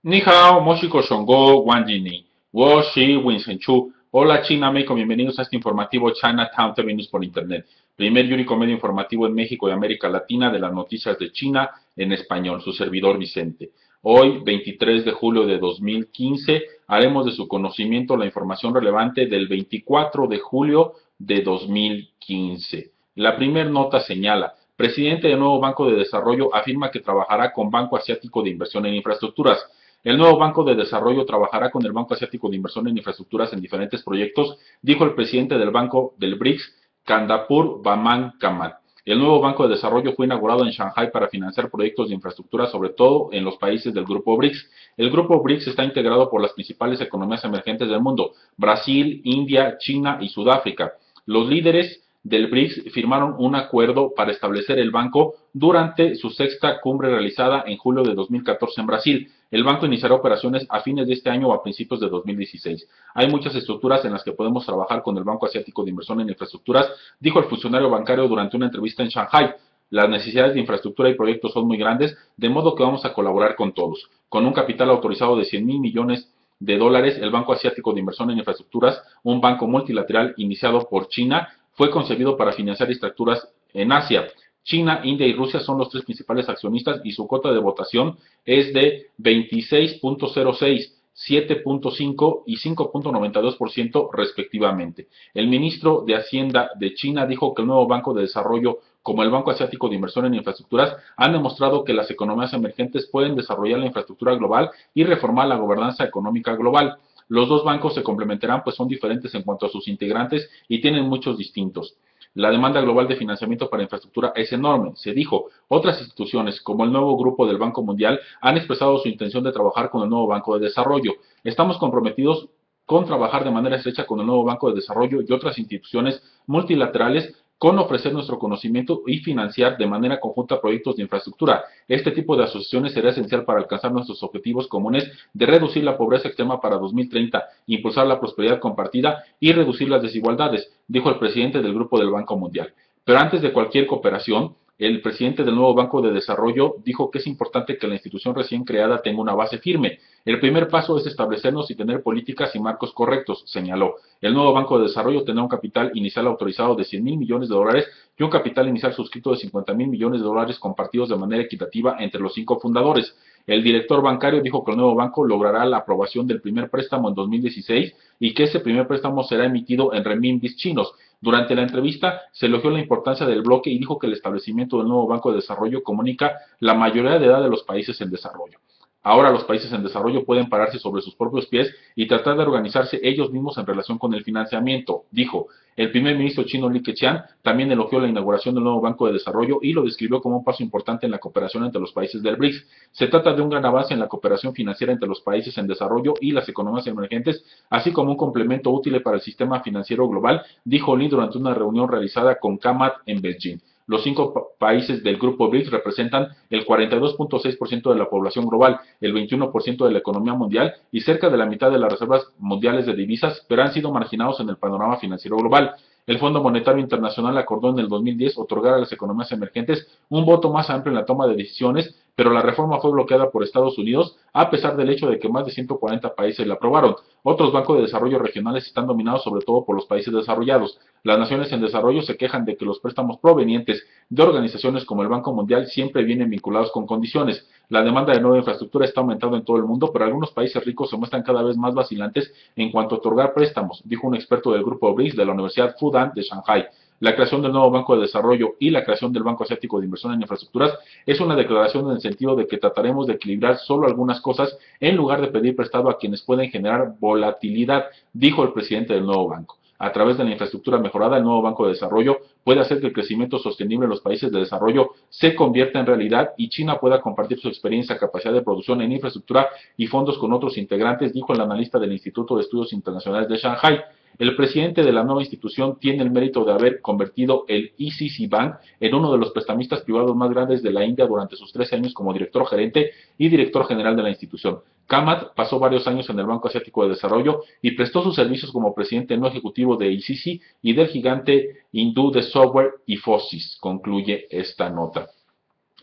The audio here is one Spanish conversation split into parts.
Ni hao, moshiko shongo, wanjini, wo shi, winsenchu. Hola China, México, bienvenidos a este informativo Chinatown TV News por Internet. Primer y único medio informativo en México y América Latina de las noticias de China en español, su servidor Vicente. Hoy, 23 de julio de 2015, haremos de su conocimiento la información relevante del 24 de julio de 2015. La primera nota señala, presidente del nuevo Banco de Desarrollo afirma que trabajará con Banco Asiático de Inversión en Infraestructuras. El nuevo Banco de Desarrollo trabajará con el Banco Asiático de Inversión en Infraestructuras en diferentes proyectos, dijo el presidente del Banco del BRICS, Kandapur Baman Kamat. El nuevo Banco de Desarrollo fue inaugurado en Shanghai para financiar proyectos de infraestructura, sobre todo en los países del Grupo BRICS. El Grupo BRICS está integrado por las principales economías emergentes del mundo, Brasil, India, China y Sudáfrica. Los líderes del BRICS firmaron un acuerdo para establecer el banco durante su sexta cumbre realizada en julio de 2014 en Brasil. El banco iniciará operaciones a fines de este año o a principios de 2016. Hay muchas estructuras en las que podemos trabajar con el Banco Asiático de Inversión en Infraestructuras, dijo el funcionario bancario durante una entrevista en Shanghai. Las necesidades de infraestructura y proyectos son muy grandes, de modo que vamos a colaborar con todos. Con un capital autorizado de 100 mil millones de dólares, el Banco Asiático de Inversión en Infraestructuras, un banco multilateral iniciado por China, fue concebido para financiar infraestructuras en Asia. China, India y Rusia son los tres principales accionistas y su cuota de votación es de 26.06, 7.5 y 5.92% respectivamente. El ministro de Hacienda de China dijo que el nuevo Banco de Desarrollo como el Banco Asiático de Inversión en Infraestructuras han demostrado que las economías emergentes pueden desarrollar la infraestructura global y reformar la gobernanza económica global. Los dos bancos se complementarán pues son diferentes en cuanto a sus integrantes y tienen muchos distintos. La demanda global de financiamiento para infraestructura es enorme, se dijo. Otras instituciones, como el nuevo grupo del Banco Mundial, han expresado su intención de trabajar con el nuevo Banco de Desarrollo. Estamos comprometidos con trabajar de manera estrecha con el nuevo Banco de Desarrollo y otras instituciones multilaterales con ofrecer nuestro conocimiento y financiar de manera conjunta proyectos de infraestructura. Este tipo de asociaciones será esencial para alcanzar nuestros objetivos comunes de reducir la pobreza extrema para 2030, impulsar la prosperidad compartida y reducir las desigualdades, dijo el presidente del Grupo del Banco Mundial. Pero antes de cualquier cooperación, el presidente del nuevo Banco de Desarrollo dijo que es importante que la institución recién creada tenga una base firme. El primer paso es establecernos y tener políticas y marcos correctos, señaló. El nuevo Banco de Desarrollo tendrá un capital inicial autorizado de 100 mil millones de dólares y un capital inicial suscrito de 50 mil millones de dólares compartidos de manera equitativa entre los 5 fundadores. El director bancario dijo que el nuevo banco logrará la aprobación del primer préstamo en 2016 y que ese primer préstamo será emitido en renminbis chinos. Durante la entrevista se elogió la importancia del bloque y dijo que el establecimiento del nuevo Banco de Desarrollo comunica la mayoría de edad de los países en desarrollo. Ahora los países en desarrollo pueden pararse sobre sus propios pies y tratar de organizarse ellos mismos en relación con el financiamiento, dijo. El primer ministro chino Li Keqiang también elogió la inauguración del nuevo Banco de Desarrollo y lo describió como un paso importante en la cooperación entre los países del BRICS. Se trata de un gran avance en la cooperación financiera entre los países en desarrollo y las economías emergentes, así como un complemento útil para el sistema financiero global, dijo Li durante una reunión realizada con Kamat en Beijing. Los 5 países del grupo BRICS representan el 42.6% de la población global, el 21% de la economía mundial y cerca de la mitad de las reservas mundiales de divisas, pero han sido marginados en el panorama financiero global. El Fondo Monetario Internacional acordó en el 2010 otorgar a las economías emergentes un voto más amplio en la toma de decisiones, pero la reforma fue bloqueada por Estados Unidos, a pesar del hecho de que más de 140 países la aprobaron. Otros bancos de desarrollo regionales están dominados sobre todo por los países desarrollados. Las naciones en desarrollo se quejan de que los préstamos provenientes de organizaciones como el Banco Mundial siempre vienen vinculados con condiciones. La demanda de nueva infraestructura está aumentando en todo el mundo, pero algunos países ricos se muestran cada vez más vacilantes en cuanto a otorgar préstamos, dijo un experto del grupo BRICS de la Universidad Fudan de Shanghai. La creación del nuevo Banco de Desarrollo y la creación del Banco Asiático de Inversión en Infraestructuras es una declaración en el sentido de que trataremos de equilibrar solo algunas cosas en lugar de pedir prestado a quienes pueden generar volatilidad, dijo el presidente del nuevo banco. A través de la infraestructura mejorada, el nuevo Banco de Desarrollo puede hacer que el crecimiento sostenible en los países de desarrollo se convierta en realidad y China pueda compartir su experiencia, capacidad de producción en infraestructura y fondos con otros integrantes, dijo el analista del Instituto de Estudios Internacionales de Shanghai. El presidente de la nueva institución tiene el mérito de haber convertido el ECC Bank en uno de los prestamistas privados más grandes de la India durante sus 13 años como director gerente y director general de la institución. Kamat pasó varios años en el Banco Asiático de Desarrollo y prestó sus servicios como presidente no ejecutivo de ECC y del gigante hindú de software Infosys, concluye esta nota.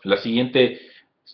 La siguiente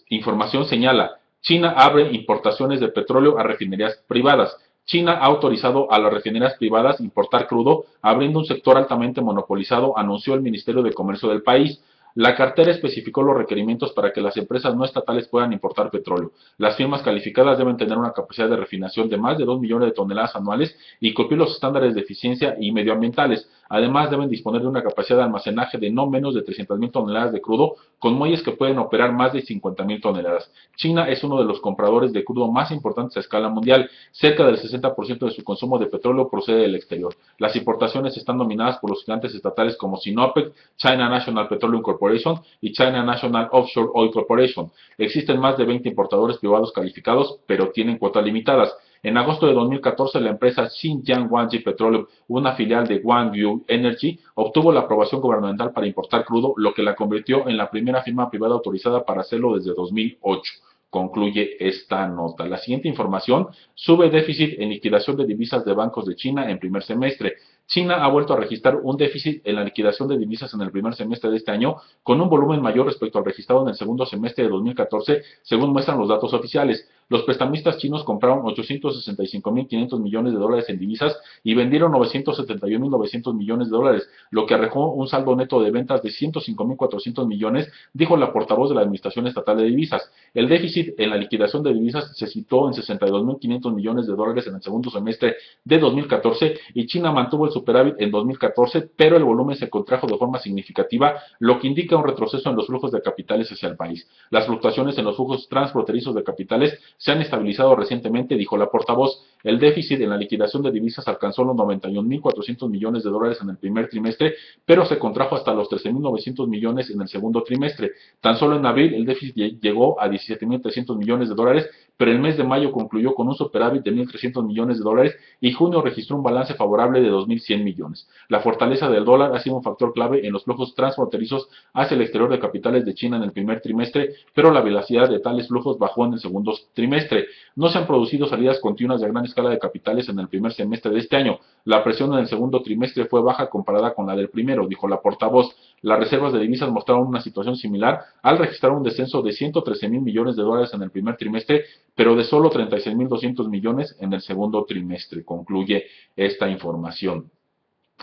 información señala, China abre importaciones de petróleo a refinerías privadas. China ha autorizado a las refinerías privadas importar crudo, abriendo un sector altamente monopolizado, anunció el Ministerio de Comercio del país. La cartera especificó los requerimientos para que las empresas no estatales puedan importar petróleo. Las firmas calificadas deben tener una capacidad de refinación de más de 2 millones de toneladas anuales y cumplir los estándares de eficiencia y medioambientales. Además, deben disponer de una capacidad de almacenaje de no menos de 300.000 toneladas de crudo, con muelles que pueden operar más de 50.000 toneladas. China es uno de los compradores de crudo más importantes a escala mundial. Cerca del 60% de su consumo de petróleo procede del exterior. Las importaciones están dominadas por los gigantes estatales como Sinopec, China National Petroleum Corporation y China National Offshore Oil Corporation. Existen más de 20 importadores privados calificados, pero tienen cuotas limitadas. En agosto de 2014, la empresa Xinjiang Guangxi Petroleum, una filial de Guangyu Energy, obtuvo la aprobación gubernamental para importar crudo, lo que la convirtió en la primera firma privada autorizada para hacerlo desde 2008. Concluye esta nota. La siguiente información: sube déficit en liquidación de divisas de bancos de China en primer semestre. China ha vuelto a registrar un déficit en la liquidación de divisas en el primer semestre de este año, con un volumen mayor respecto al registrado en el segundo semestre de 2014, según muestran los datos oficiales. Los prestamistas chinos compraron 865.500 millones de dólares en divisas y vendieron 971.900 millones de dólares, lo que arrojó un saldo neto de ventas de 105.400 millones, dijo la portavoz de la Administración Estatal de Divisas. El déficit en la liquidación de divisas se situó en 62.500 millones de dólares en el segundo semestre de 2014 y China mantuvo el superávit en 2014, pero el volumen se contrajo de forma significativa, lo que indica un retroceso en los flujos de capitales hacia el país. Las fluctuaciones en los flujos transfronterizos de capitales se han estabilizado recientemente, dijo la portavoz. El déficit en la liquidación de divisas alcanzó los 91.400 millones de dólares en el primer trimestre, pero se contrajo hasta los 13.900 millones en el segundo trimestre. Tan solo en abril el déficit llegó a 17.300 millones de dólares, pero el mes de mayo concluyó con un superávit de 1.300 millones de dólares y junio registró un balance favorable de 2.100 millones. La fortaleza del dólar ha sido un factor clave en los flujos transfronterizos hacia el exterior de capitales de China en el primer trimestre, pero la velocidad de tales flujos bajó en el segundo trimestre. No se han producido salidas continuas de gran escala de capitales en el primer semestre de este año. La presión en el segundo trimestre fue baja comparada con la del primero, dijo la portavoz. Las reservas de divisas mostraron una situación similar al registrar un descenso de 113.000 millones de dólares en el primer trimestre, pero de solo 36.200 millones en el segundo trimestre, concluye esta información.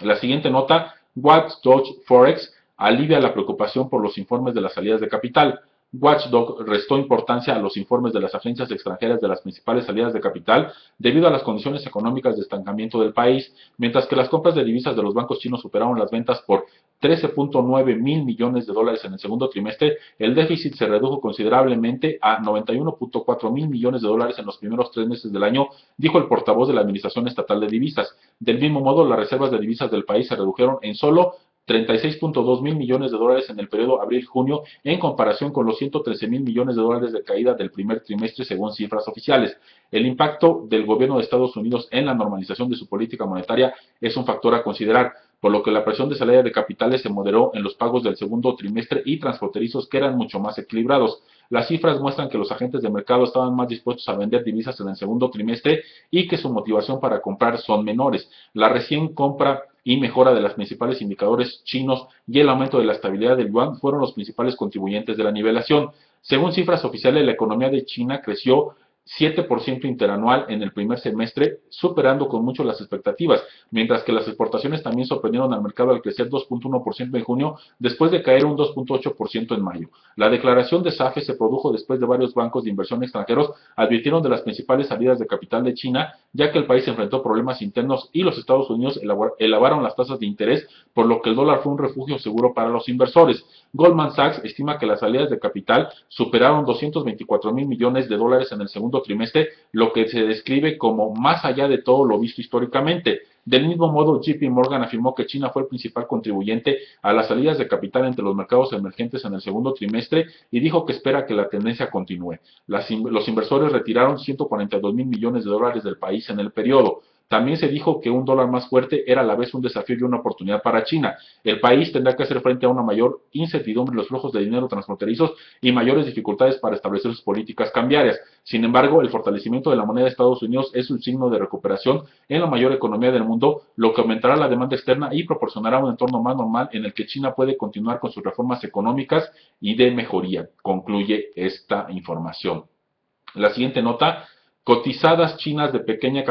La siguiente nota: Watchdog Forex alivia la preocupación por los informes de las salidas de capital. Watchdog restó importancia a los informes de las agencias extranjeras de las principales salidas de capital debido a las condiciones económicas de estancamiento del país, mientras que las compras de divisas de los bancos chinos superaron las ventas por 13.9 mil millones de dólares en el segundo trimestre. El déficit se redujo considerablemente a 91.4 mil millones de dólares en los primeros 3 meses del año, dijo el portavoz de la Administración Estatal de Divisas. Del mismo modo, las reservas de divisas del país se redujeron en solo 36.2 mil millones de dólares en el periodo abril-junio, en comparación con los 113 mil millones de dólares de caída del primer trimestre, según cifras oficiales. El impacto del gobierno de Estados Unidos en la normalización de su política monetaria es un factor a considerar, por lo que la presión de salida de capitales se moderó en los pagos del segundo trimestre y transfronterizos, que eran mucho más equilibrados. Las cifras muestran que los agentes de mercado estaban más dispuestos a vender divisas en el segundo trimestre y que su motivación para comprar son menores. La recién compra y mejora de los principales indicadores chinos y el aumento de la estabilidad del yuan fueron los principales contribuyentes de la nivelación. Según cifras oficiales, la economía de China creció 7% interanual en el primer semestre, superando con mucho las expectativas, mientras que las exportaciones también sorprendieron al mercado al crecer 2.1% en junio, después de caer un 2.8% en mayo. La declaración de SAFE se produjo después de varios bancos de inversión extranjeros advirtieron de las principales salidas de capital de China, ya que el país enfrentó problemas internos y los Estados Unidos elevaron las tasas de interés, por lo que el dólar fue un refugio seguro para los inversores. Goldman Sachs estima que las salidas de capital superaron 224 mil millones de dólares en el segundo trimestre, lo que se describe como más allá de todo lo visto históricamente. Del mismo modo, JP Morgan afirmó que China fue el principal contribuyente a las salidas de capital entre los mercados emergentes en el segundo trimestre y dijo que espera que la tendencia continúe. Los inversores retiraron 142 mil millones de dólares del país en el periodo. También se dijo que un dólar más fuerte era a la vez un desafío y una oportunidad para China. El país tendrá que hacer frente a una mayor incertidumbre en los flujos de dinero transfronterizos y mayores dificultades para establecer sus políticas cambiarias. Sin embargo, el fortalecimiento de la moneda de Estados Unidos es un signo de recuperación en la mayor economía del mundo, lo que aumentará la demanda externa y proporcionará un entorno más normal en el que China puede continuar con sus reformas económicas y de mejoría, concluye esta información. La siguiente nota, cotizadas chinas de pequeña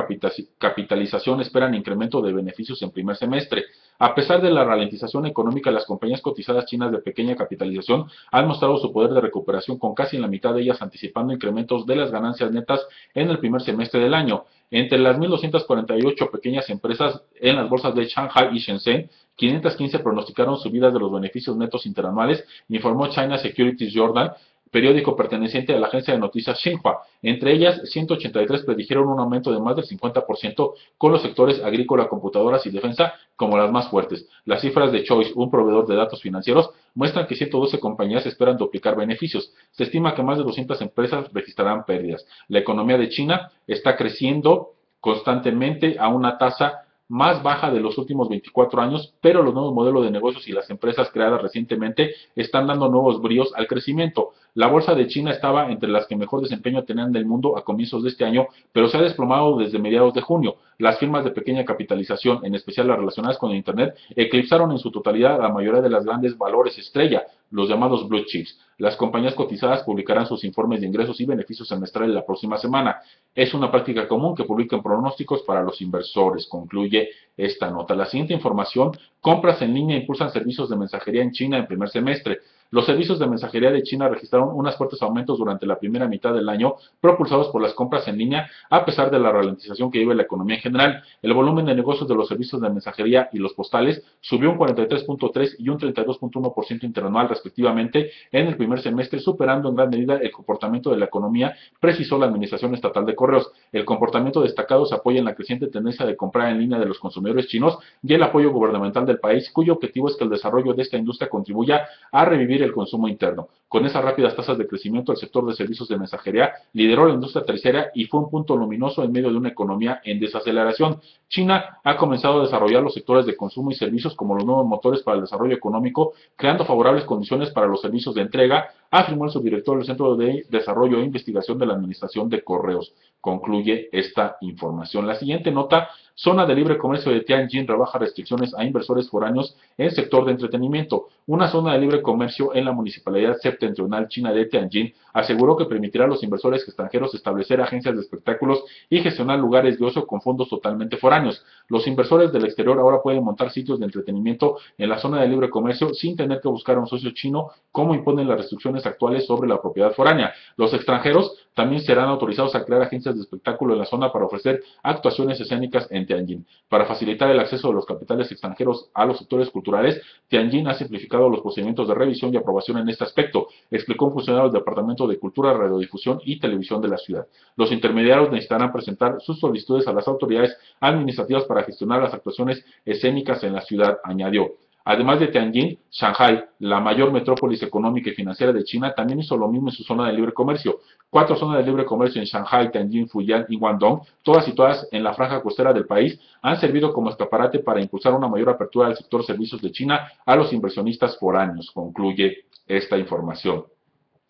capitalización esperan incremento de beneficios en primer semestre. A pesar de la ralentización económica, las compañías cotizadas chinas de pequeña capitalización han mostrado su poder de recuperación, con casi la mitad de ellas anticipando incrementos de las ganancias netas en el primer semestre del año. Entre las 1.248 pequeñas empresas en las bolsas de Shanghai y Shenzhen, 515 pronosticaron subidas de los beneficios netos interanuales, informó China Securities Journal, periódico perteneciente a la agencia de noticias Xinhua. Entre ellas, 183 predijeron un aumento de más del 50%, con los sectores agrícola, computadoras y defensa como las más fuertes. Las cifras de Choice, un proveedor de datos financieros, muestran que 112 compañías esperan duplicar beneficios. Se estima que más de 200 empresas registrarán pérdidas. La economía de China está creciendo constantemente a una tasa más baja de los últimos 24 años, pero los nuevos modelos de negocios y las empresas creadas recientemente están dando nuevos bríos al crecimiento. La bolsa de China estaba entre las que mejor desempeño tenían del mundo a comienzos de este año, pero se ha desplomado desde mediados de junio. Las firmas de pequeña capitalización, en especial las relacionadas con el Internet, eclipsaron en su totalidad a la mayoría de las grandes valores estrella, los llamados blue chips. Las compañías cotizadas publicarán sus informes de ingresos y beneficios semestrales la próxima semana. Es una práctica común que publiquen pronósticos para los inversores, concluye esta nota. La siguiente información, compras en línea impulsan servicios de mensajería en China en primer semestre. Los servicios de mensajería de China registraron unos fuertes aumentos durante la primera mitad del año, propulsados por las compras en línea, a pesar de la ralentización que vive la economía en general. El volumen de negocios de los servicios de mensajería y los postales subió un 43.3 y un 32.1% interanual respectivamente en el primer semestre, superando en gran medida el comportamiento de la economía, precisó la Administración Estatal de Correos. El comportamiento destacado se apoya en la creciente tendencia de comprar en línea de los consumidores chinos y el apoyo gubernamental del país, cuyo objetivo es que el desarrollo de esta industria contribuya a revivir el consumo interno. Con esas rápidas tasas de crecimiento, el sector de servicios de mensajería lideró la industria terciaria y fue un punto luminoso en medio de una economía en desaceleración. China ha comenzado a desarrollar los sectores de consumo y servicios como los nuevos motores para el desarrollo económico, creando favorables condiciones para los servicios de entrega, afirmó el subdirector del Centro de Desarrollo e Investigación de la Administración de Correos. Concluye esta información. La siguiente nota, zona de libre comercio de Tianjin rebaja restricciones a inversores foráneos en sector de entretenimiento. Una zona de libre comercio en la municipalidad septentrional china de Tianjin aseguró que permitirá a los inversores extranjeros establecer agencias de espectáculos y gestionar lugares de ocio con fondos totalmente foráneos. Los inversores del exterior ahora pueden montar sitios de entretenimiento en la zona de libre comercio sin tener que buscar a un socio chino, como imponen las restricciones actuales sobre la propiedad foránea. Los extranjeros también serán autorizados a crear agencias de espectáculo en la zona para ofrecer actuaciones escénicas en Tianjin. Para facilitar el acceso de los capitales extranjeros a los sectores culturales, Tianjin ha simplificado los procedimientos de revisión y aprobación en este aspecto, explicó un funcionario del Departamento de Cultura, Radiodifusión y Televisión de la ciudad. Los intermediarios necesitarán presentar sus solicitudes a las autoridades administrativas para gestionar las actuaciones escénicas en la ciudad, añadió. Además de Tianjin, Shanghai, la mayor metrópolis económica y financiera de China, también hizo lo mismo en su zona de libre comercio. 4 zonas de libre comercio en Shanghai, Tianjin, Fujian y Guangdong, todas situadas en la franja costera del país, han servido como escaparate para impulsar una mayor apertura del sector servicios de China a los inversionistas foráneos, concluye esta información.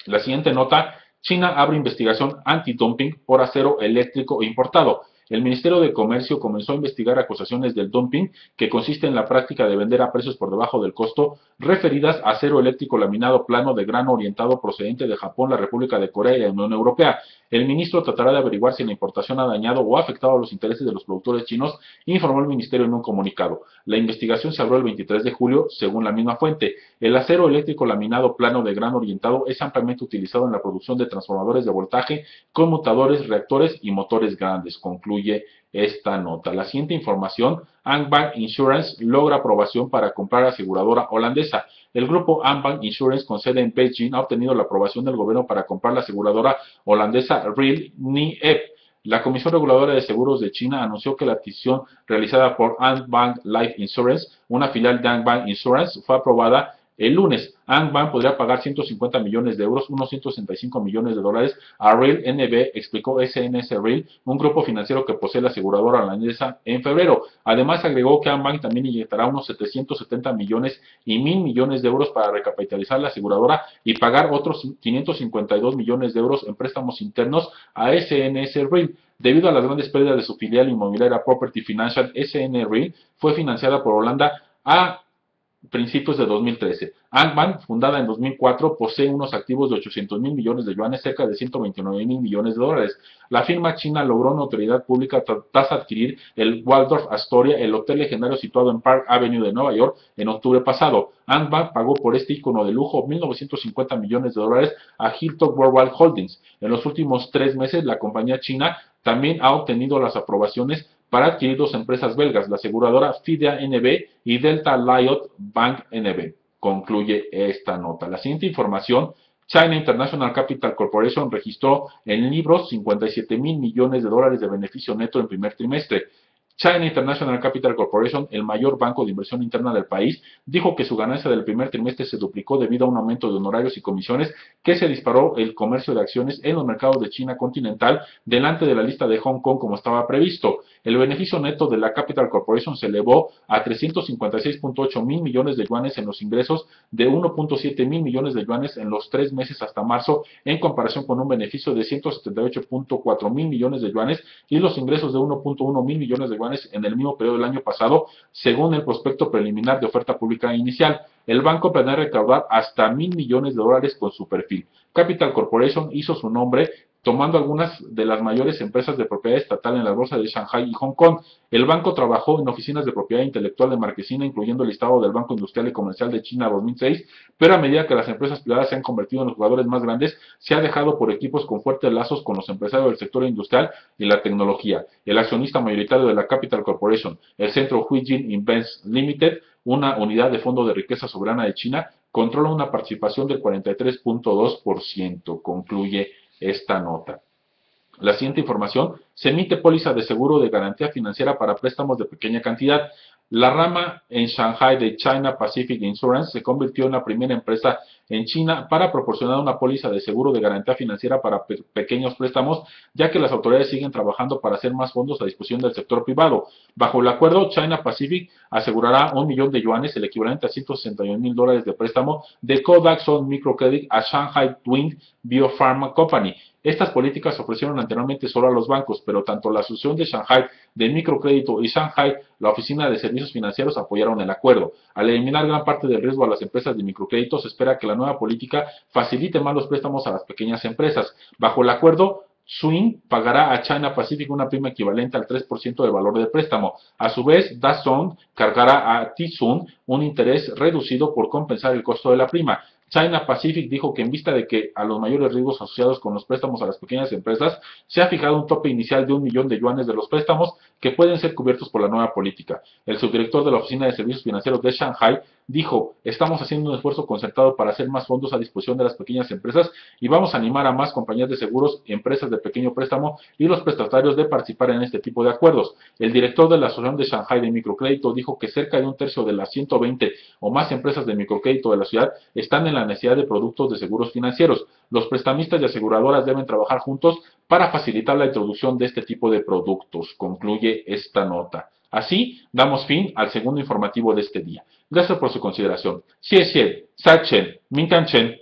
La siguiente nota, China abre investigación antidumping por acero eléctrico importado. El Ministerio de Comercio comenzó a investigar acusaciones del dumping, que consiste en la práctica de vender a precios por debajo del costo, referidas a acero eléctrico laminado plano de grano orientado procedente de Japón, la República de Corea y la Unión Europea. El ministro tratará de averiguar si la importación ha dañado o afectado a los intereses de los productores chinos, informó el ministerio en un comunicado. La investigación se abrió el 23 de julio, según la misma fuente. El acero eléctrico laminado plano de grano orientado es ampliamente utilizado en la producción de transformadores de voltaje, conmutadores, reactores y motores grandes, concluye esta nota. La siguiente información, Andbank Insurance logra aprobación para comprar aseguradora holandesa. El grupo Andbank Insurance, con sede en Beijing, ha obtenido la aprobación del gobierno para comprar la aseguradora holandesa Real NIEP. La Comisión Reguladora de Seguros de China anunció que la adquisición realizada por Andbank Life Insurance, una filial de Andbank Insurance, fue aprobada el lunes. Andbank podría pagar 150 millones de euros, unos 165 millones de dólares, a Real NB, explicó SNS Real, un grupo financiero que posee la aseguradora holandesa, en febrero. Además, agregó que Andbank también inyectará unos 770 millones y 1.000 millones de euros para recapitalizar la aseguradora y pagar otros 552 millones de euros en préstamos internos a SNS Real. Debido a las grandes pérdidas de su filial inmobiliaria Property Financial, SN Real fue financiada por Holanda a principios de 2013. Angband, fundada en 2004, posee unos activos de 800 mil millones de yuanes, cerca de 129 mil millones de dólares. La firma china logró notoriedad pública tras adquirir el Waldorf Astoria, el hotel legendario situado en Park Avenue de Nueva York, en octubre pasado. Angband pagó por este icono de lujo 1.950 millones de dólares a Hilton Worldwide Holdings. En los últimos 3 meses, la compañía china también ha obtenido las aprobaciones para adquirir dos empresas belgas, la aseguradora Fidea NB y Delta Lloyd Bank NB. Concluye esta nota. La siguiente información: China International Capital Corporation registró en libros 57 mil millones de dólares de beneficio neto en primer trimestre. China International Capital Corporation, el mayor banco de inversión interna del país, dijo que su ganancia del primer trimestre se duplicó debido a un aumento de honorarios y comisiones que se disparó el comercio de acciones en los mercados de China continental delante de la lista de Hong Kong como estaba previsto. El beneficio neto de la Capital Corporation se elevó a 356.8 mil millones de yuanes en los ingresos de 1.7 mil millones de yuanes en los 3 meses hasta marzo, en comparación con un beneficio de 178.4 mil millones de yuanes y los ingresos de 1.1 mil millones de yuanes en el mismo periodo del año pasado, según el prospecto preliminar de oferta pública inicial. El banco planea recaudar hasta 1.000 millones de dólares con su perfil. Capital Corporation hizo su nombre tomando algunas de las mayores empresas de propiedad estatal en la bolsa de Shanghai y Hong Kong. El banco trabajó en oficinas de propiedad intelectual de Marquesina, incluyendo el listado del Banco Industrial y Comercial de China 2006, pero a medida que las empresas privadas se han convertido en los jugadores más grandes, se ha dejado por equipos con fuertes lazos con los empresarios del sector industrial y la tecnología. El accionista mayoritario de la Capital Corporation, el centro Huijin Invest Limited, una unidad de fondo de riqueza soberana de China, controla una participación del 43.2%, concluye esta nota. La siguiente información: se emite póliza de seguro de garantía financiera para préstamos de pequeña cantidad. La rama en Shanghai de China Pacific Insurance se convirtió en la primera empresa en China para proporcionar una póliza de seguro de garantía financiera para pequeños préstamos, ya que las autoridades siguen trabajando para hacer más fondos a disposición del sector privado. Bajo el acuerdo, China Pacific asegurará 1 millón de yuanes, el equivalente a 161 mil dólares de préstamo de Kodak-Son Microcredit a Shanghai Twin Biopharma Company. Estas políticas se ofrecieron anteriormente solo a los bancos, pero tanto la Asociación de Shanghai de Microcrédito y Shanghai, la Oficina de Servicios Financieros, apoyaron el acuerdo. Al eliminar gran parte del riesgo a las empresas de microcrédito, se espera que la nueva política facilite más los préstamos a las pequeñas empresas. Bajo el acuerdo, Swing pagará a China Pacific una prima equivalente al 3% del valor del préstamo. A su vez, DaSong cargará a Tizun un interés reducido por compensar el costo de la prima. China Pacific dijo que en vista de que a los mayores riesgos asociados con los préstamos a las pequeñas empresas, se ha fijado un tope inicial de 1 millón de yuanes de los préstamos que pueden ser cubiertos por la nueva política. El subdirector de la Oficina de Servicios Financieros de Shanghai dijo: estamos haciendo un esfuerzo concertado para hacer más fondos a disposición de las pequeñas empresas y vamos a animar a más compañías de seguros, empresas de pequeño préstamo y los prestatarios de participar en este tipo de acuerdos. El director de la Asociación de Shanghai de Microcrédito dijo que cerca de un tercio de las 120 o más empresas de microcrédito de la ciudad están en la necesidad de productos de seguros financieros. Los prestamistas y aseguradoras deben trabajar juntos para facilitar la introducción de este tipo de productos, concluye esta nota. Así, damos fin al segundo informativo de este día. Gracias por su consideración. Xie xie, sa chen, min kan chen.